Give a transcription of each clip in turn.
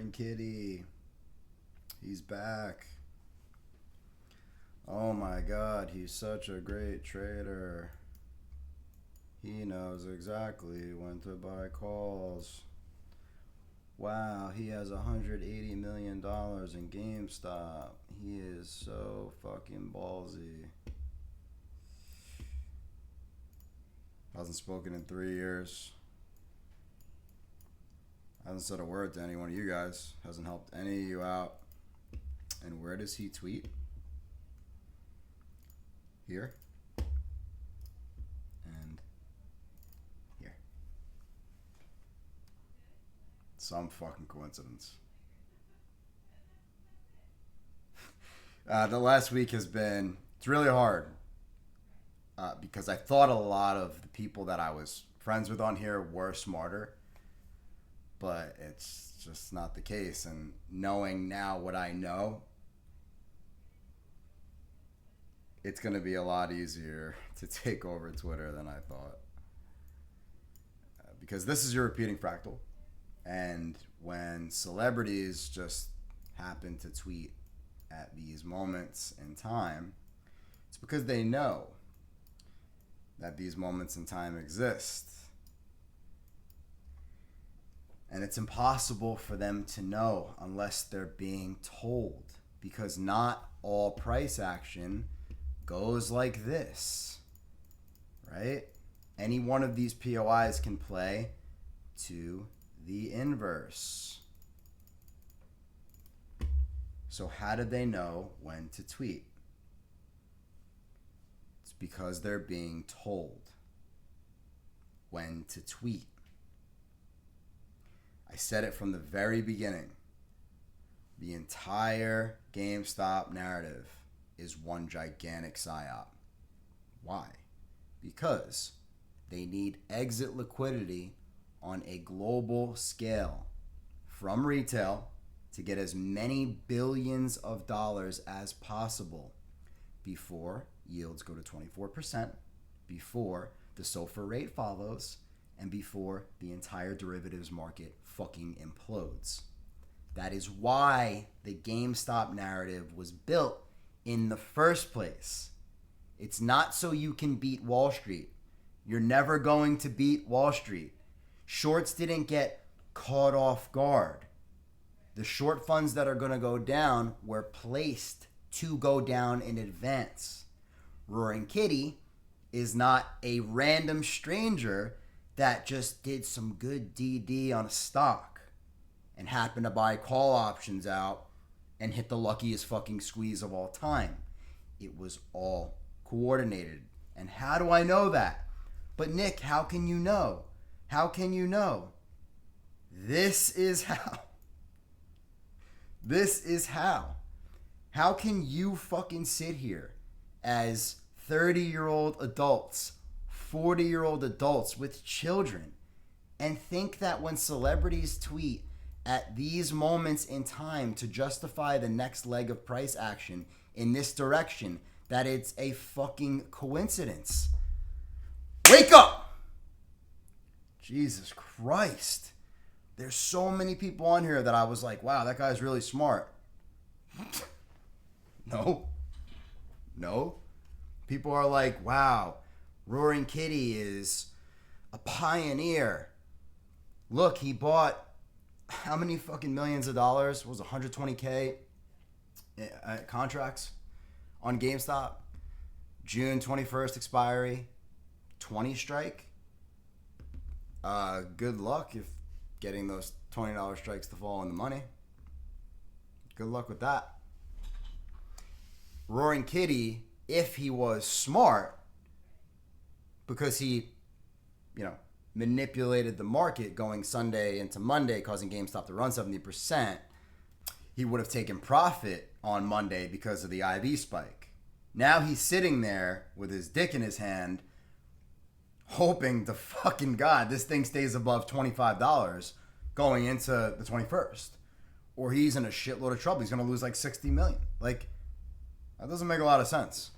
Roaring Kitty. He's back. Oh my god, he's such a great trader. He knows exactly when to buy calls. Wow, he has $180 million in GameStop. He is so fucking ballsy. Hasn't spoken in 3 years. Hasn't said a word to any one of you guys. Hasn't helped any of you out. And where does he tweet? Here. And here. Some fucking coincidence. The last week has been, it's really hard. Because I thought a lot of the people that I was friends with on here were smarter. But it's just not the case. And knowing now what I know, it's going to be a lot easier to take over Twitter than I thought. Because this is your repeating fractal. And when celebrities just happen to tweet at these moments in time, it's because they know that these moments in time exist. And it's impossible for them to know unless they're being told, because not all price action goes like this, right? Any one of these POIs can play to the inverse. So how do they know when to tweet? It's because they're being told when to tweet. I said it from the very beginning. The entire GameStop narrative is one gigantic psyop. Why? Because they need exit liquidity on a global scale from retail to get as many billions of dollars as possible before yields go to 24%, before the SOFR rate follows, and before the entire derivatives market fucking implodes. That is why the GameStop narrative was built in the first place. It's not so you can beat Wall Street. You're never going to beat Wall Street. Shorts didn't get caught off guard. The short funds that are going to go down were placed to go down in advance. Roaring Kitty is not a random stranger that just did some good DD on a stock and happened to buy call options out and hit the luckiest fucking squeeze of all time. It was all coordinated. And how do I know that? But Nick, how can you know? How can you know? This is how. This is how. How can you fucking sit here as 30-year-old adults, 40-year-old adults with children and think that when celebrities tweet at these moments in time to justify the next leg of price action in this direction, that it's a fucking coincidence? Wake up! Jesus Christ. There's so many people on here that I was like, wow, that guy's really smart. No. People are like, wow, Roaring Kitty is a pioneer. Look, he bought how many fucking millions of dollars? What was it, 120K contracts on GameStop? June 21st expiry, 20 strike. Good luck if getting those $20 strikes to fall in the money. Good luck with that. Roaring Kitty, if he was smart, because he, manipulated the market going Sunday into Monday, causing GameStop to run 70%, he would have taken profit on Monday because of the IV spike. Now he's sitting there with his dick in his hand, hoping to fucking God this thing stays above $25 going into the 21st. Or he's in a shitload of trouble. He's going to lose like $60 million. Like, that doesn't make a lot of sense.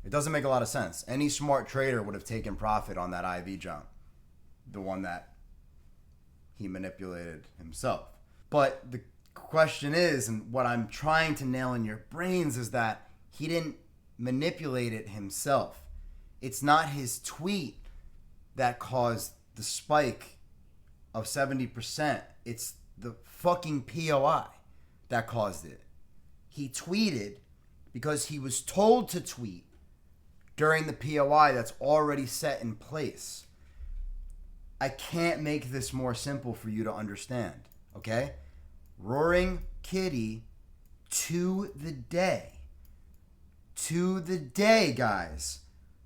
It doesn't make a lot of sense. Any smart trader would have taken profit on that IV jump. The one that he manipulated himself. But the question is, and what I'm trying to nail in your brains, is that he didn't manipulate it himself. It's not his tweet that caused the spike of 70%. It's the fucking POI that caused it. He tweeted because he was told to tweet during the POI that's already set in place. I can't make this more simple for you to understand, okay? Roaring Kitty to the day, guys,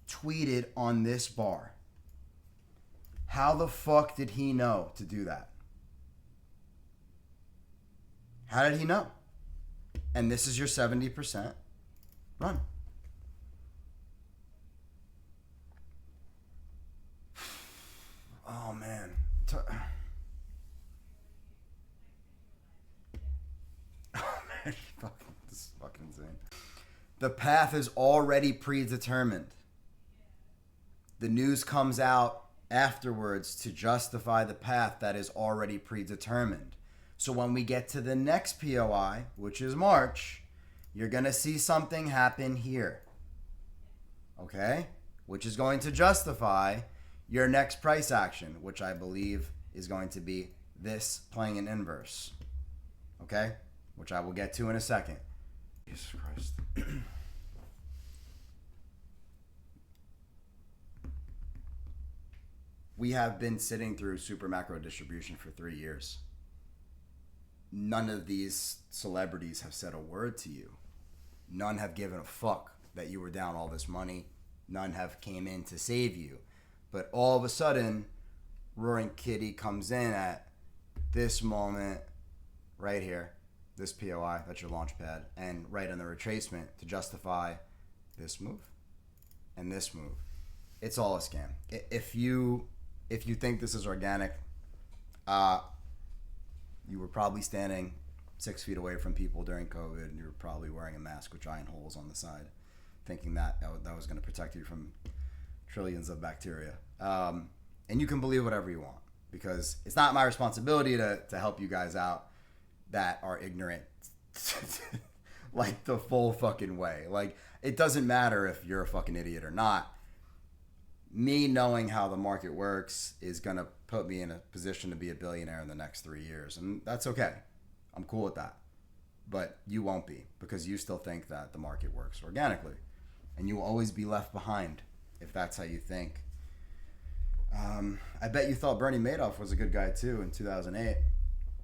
tweeted on this bar. How the fuck did he know to do that? How did he know? And this is your 70% run. Oh, man. This is fucking insane. The path is already predetermined. The news comes out afterwards to justify the path that is already predetermined. So when we get to the next POI, which is March, you're going to see something happen here. Okay? Which is going to justify your next price action, which I believe is going to be this playing an inverse. Okay? Which I will get to in a second. Jesus Christ. We have been sitting through super macro distribution for 3 years. None of these celebrities have said a word to you. None have given a fuck that you were down all this money. None have came in to save you. But all of a sudden, Roaring Kitty comes in at this moment right here. This POI, that's your launch pad. And right on the retracement to justify this move and this move. It's all a scam. If you think this is organic, you were probably standing 6 feet away from people during COVID, and you were probably wearing a mask with giant holes on the side, thinking that was going to protect you from trillions of bacteria. And you can believe whatever you want, because it's not my responsibility to help you guys out that are ignorant like the full fucking way. Like, it doesn't matter if you're a fucking idiot or not. Me knowing how the market works is going to put me in a position to be a billionaire in the next 3 years. And that's okay. I'm cool with that. But you won't be, because you still think that the market works organically. And you will always be left behind if that's how you think. I bet you thought Bernie Madoff was a good guy too in 2008,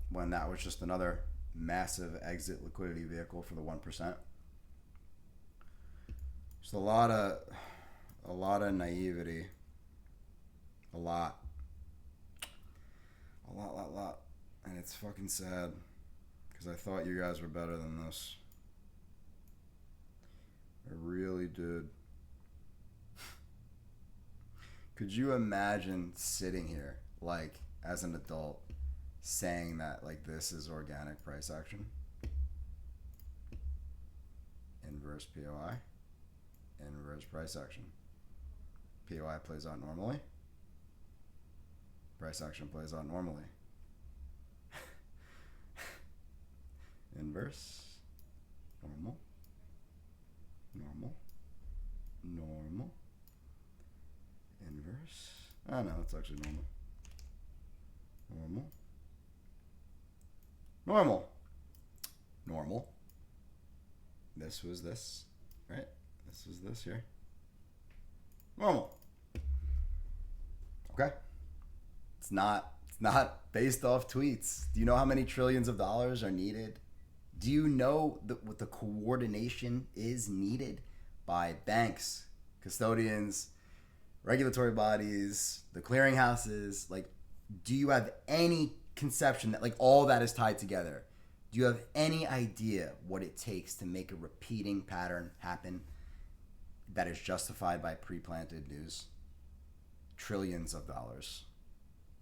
when that was just another massive exit liquidity vehicle for the 1%. Just a lot of naivety. A lot. And it's fucking sad, because I thought you guys were better than this. I really did. Could you imagine sitting here, like, as an adult, saying that, like, this is organic price action? Inverse POI. Inverse price action. POI plays out normally. Price action plays out normally. Inverse. Normal. Normal. Normal. Inverse. Oh no, it's actually normal. Normal. Normal. Normal. This was this, right? This was this here. Normal. Okay. It's not based off tweets. Do you know how many trillions of dollars are needed? Do you know what the coordination is needed by banks, custodians, regulatory bodies, the clearinghouses? Like, do you have any conception that, like, all that is tied together? Do you have any idea what it takes to make a repeating pattern happen that is justified by pre-planted news? Trillions of dollars.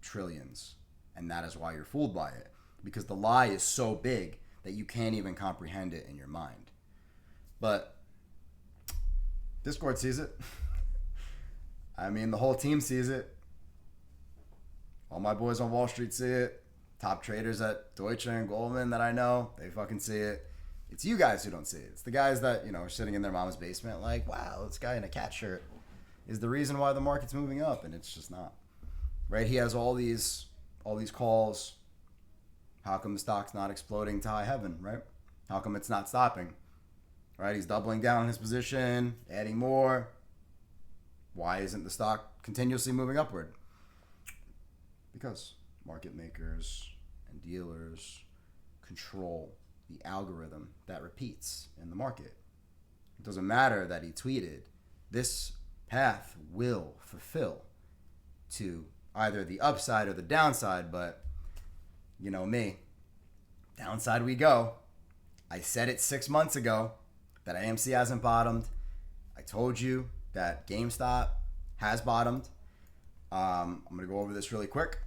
Trillions. And that is why you're fooled by it, because the lie is so big that you can't even comprehend it in your mind. But Discord sees it. I mean, the whole team sees it. All my boys on Wall Street see it. top traders at Deutsche and Goldman that I know, they fucking see it. It's you guys who don't see it. It's the guys that, you know, are sitting in their mom's basement like, wow, this guy in a cat shirt is the reason why the market's moving up, and it's just not. Right? He has all these calls. How come the stock's not exploding to high heaven, right? How come it's not stopping? Right? He's doubling down on his position, adding more. Why isn't the stock continuously moving upward? Because market makers and dealers control the algorithm that repeats in the market. It doesn't matter that he tweeted, this path will fulfill to either the upside or the downside, but you know me, downside we go. I said it 6 months ago that AMC hasn't bottomed. I told you that GameStop has bottomed. I'm going to go over this really quick,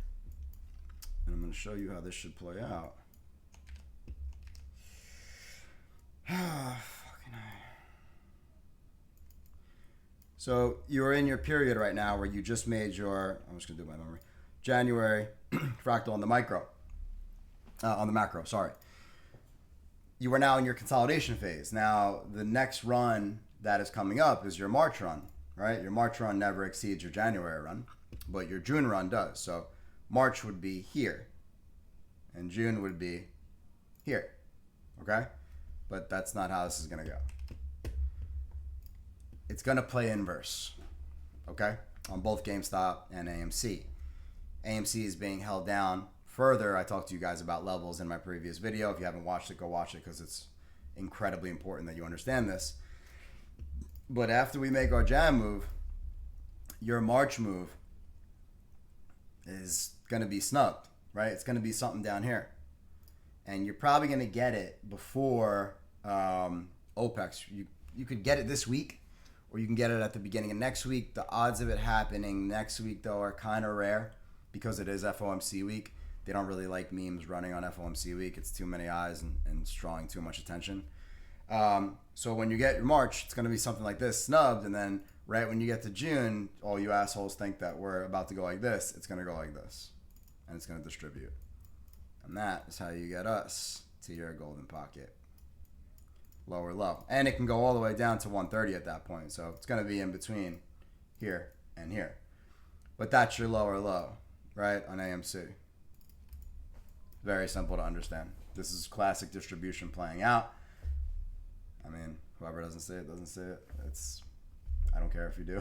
and I'm going to show you how this should play out. So you're in your period right now where you just made your, I'm just going to do my memory, January fractal on the macro, sorry. You are now in your consolidation phase. Now, the next run that is coming up is your March run, right? Your March run never exceeds your January run, but your June run does. So March would be here, and June would be here, okay? But that's not how this is going to go. It's going to play inverse, okay, on both GameStop and AMC. AMC is being held down further. I talked to you guys about levels in my previous video. If you haven't watched it, go watch it because it's incredibly important that you understand this. But after we make our Jan move, your March move is going to be snubbed, right? It's going to be something down here. And you're probably going to get it before OPEX. You could get it this week, or you can get it at the beginning of next week. The odds of it happening next week, though, are kind of rare because it is FOMC week. They don't really like memes running on FOMC week. It's too many eyes and it's drawing too much attention. So when you get your March, it's going to be something like this, snubbed, and then right when you get to June, all you assholes think that we're about to go like this. It's going to go like this, and it's going to distribute. And that is how you get us to your golden pocket. Lower low. And it can go all the way down to 130 at that point. So it's going to be in between here and here. But that's your lower low, right, on AMC. Very simple to understand. This is classic distribution playing out. I mean, whoever doesn't see it, doesn't see it. I don't care if you do.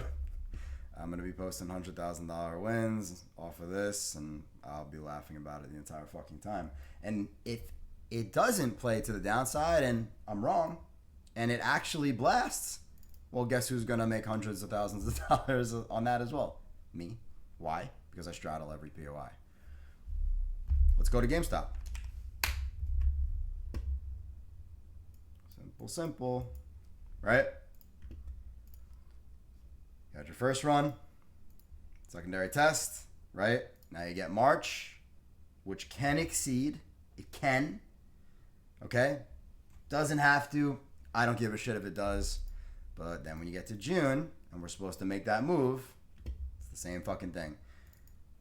I'm going to be posting $100,000 wins off of this, and I'll be laughing about it the entire fucking time. And if it doesn't play to the downside and I'm wrong, and it actually blasts, well, guess who's going to make hundreds of thousands of dollars on that as well? Me. Why? Because I straddle every POI. Let's go to GameStop. Simple, right? You had your first run, secondary test, right? Now you get March, which can exceed. It can. Okay? Doesn't have to. I don't give a shit if it does. But then when you get to June, and we're supposed to make that move, it's the same fucking thing.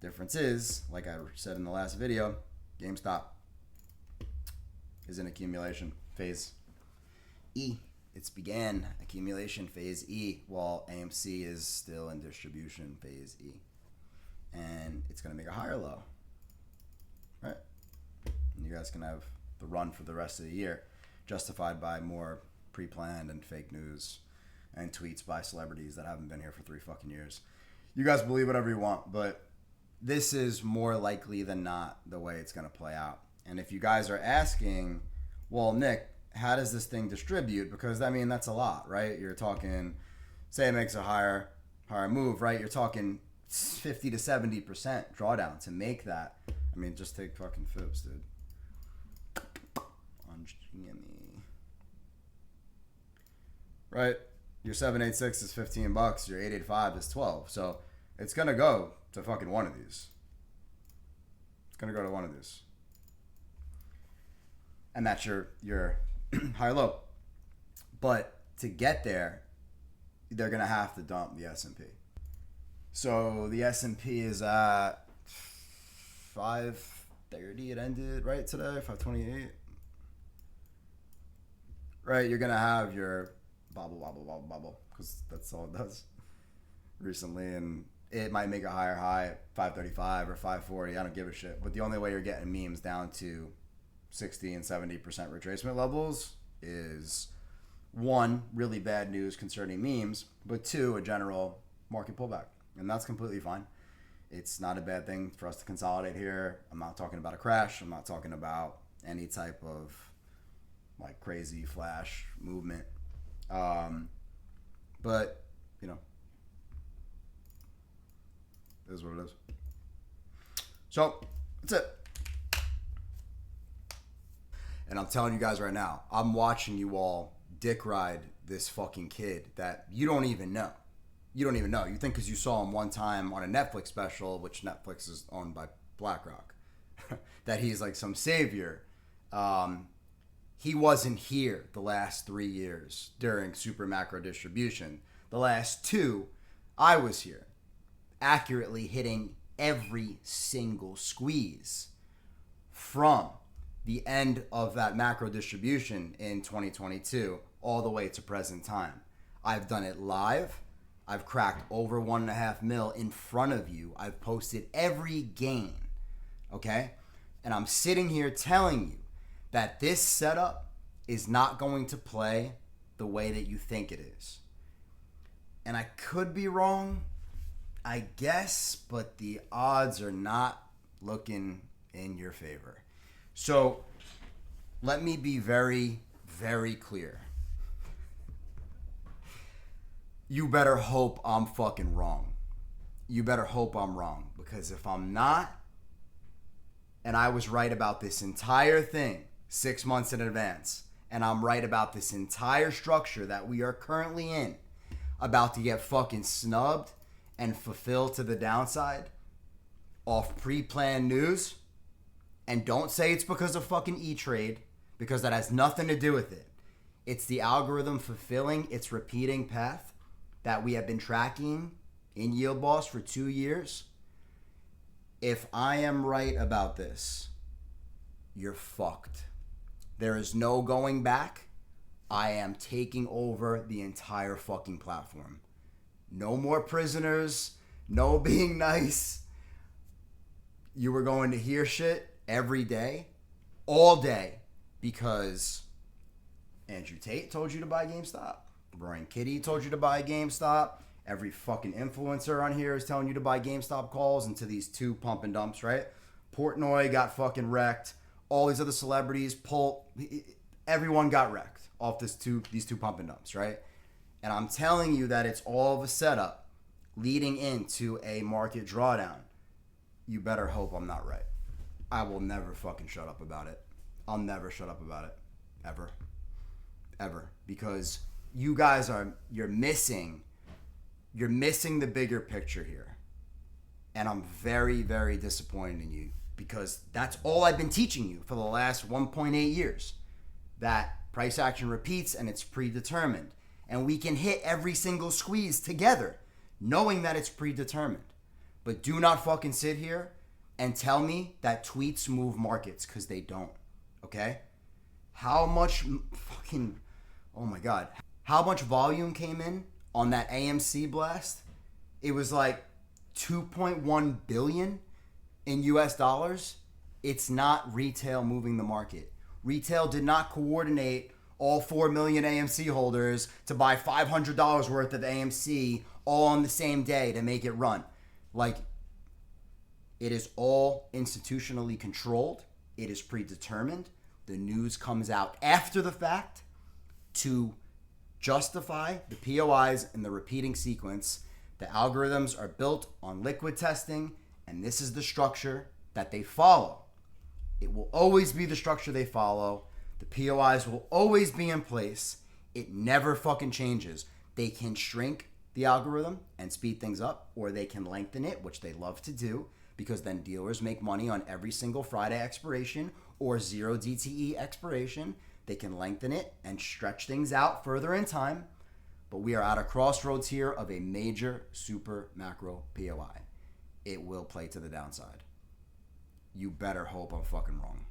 Difference is, like I said in the last video, GameStop is in accumulation phase E. It's began accumulation phase E, while AMC is still in distribution phase E. And it's going to make a higher low, right? And you guys can have the run for the rest of the year, justified by more pre-planned and fake news and tweets by celebrities that haven't been here for 3 fucking years. You guys believe whatever you want, but this is more likely than not the way it's going to play out. And if you guys are asking, well, Nick, how does this thing distribute? Because, I mean, that's a lot, right? You're talking, say it makes a higher move, right? You're talking 50 to 70% drawdown to make that. I mean, just take fucking fibs, dude. On GME. Right? Your 786 is $15. Your 885 is 12. So it's going to go to fucking one of these. It's going to go to one of these. And that's your high low. But to get there, they're going to have to dump the S&P. So the S&P is at 530 it ended, right, today? 528. Right, you're going to have your bobble, because that's all it does recently. And it might make a higher high at 535 or 540. I don't give a shit. But the only way you're getting memes down to 60 and 70% retracement levels is, one, really bad news concerning memes, but two, a general market pullback. And that's completely fine. It's not a bad thing for us to consolidate here. I'm not talking about a crash. I'm not talking about any type of like crazy flash movement. But, you know, it is what it is. So, that's it. And I'm telling you guys right now, I'm watching you all dick ride this fucking kid that you don't even know. You don't even know. You think because you saw him one time on a Netflix special, which Netflix is owned by BlackRock, that he's like some savior. He wasn't here the last 3 years during super macro distribution. The last 2, I was here, accurately hitting every single squeeze from the end of that macro distribution in 2022 all the way to present time. I've done it live. I've cracked over 1.5 mil in front of you. I've posted every gain, okay? And I'm sitting here telling you that this setup is not going to play the way that you think it is. And I could be wrong, I guess, but the odds are not looking in your favor. So let me be very, very clear. You better hope I'm fucking wrong. You better hope I'm wrong. Because if I'm not, and I was right about this entire thing 6 months in advance, and I'm right about this entire structure that we are currently in, about to get fucking snubbed and fulfilled to the downside off pre-planned news, and don't say it's because of fucking E-Trade, because that has nothing to do with it. It's the algorithm fulfilling its repeating path that we have been tracking in Yield Boss for 2 years. If I am right about this, you're fucked. There is no going back. I am taking over the entire fucking platform. No more prisoners. No being nice. You were going to hear shit every day, all day, because Andrew Tate told you to buy GameStop. Brian Kitty told you to buy GameStop. Every fucking influencer on here is telling you to buy GameStop calls into these 2 pump and dumps, right? Portnoy got fucking wrecked. All these other celebrities, Pulp, everyone got wrecked off these two pump and dumps, right? And I'm telling you that it's all of a setup leading into a market drawdown. You better hope I'm not right. I will never fucking shut up about it. I'll never shut up about it. Ever. Ever. Because you guys you're missing the bigger picture here. And I'm very, very disappointed in you, because that's all I've been teaching you for the last 1.8 years. That price action repeats and it's predetermined. And we can hit every single squeeze together, knowing that it's predetermined. But do not fucking sit here and tell me that tweets move markets, because they don't. Okay? How much fucking, oh my God. How much volume came in on that AMC blast? It was like 2.1 billion in US dollars. It's not retail moving the market. Retail did not coordinate all 4 million AMC holders to buy $500 worth of AMC all on the same day to make it run. Like, it is all institutionally controlled. It is predetermined. The news comes out after the fact to justify the POIs in the repeating sequence. The algorithms are built on liquid testing, and this is the structure that they follow. It will always be the structure they follow. The POIs will always be in place. It never fucking changes. They can shrink the algorithm and speed things up, or they can lengthen it, which they love to do, because then dealers make money on every single Friday expiration or 0 DTE expiration. They can lengthen it and stretch things out further in time. But we are at a crossroads here of a major super macro POI. It will play to the downside. you better hope I'm fucking wrong.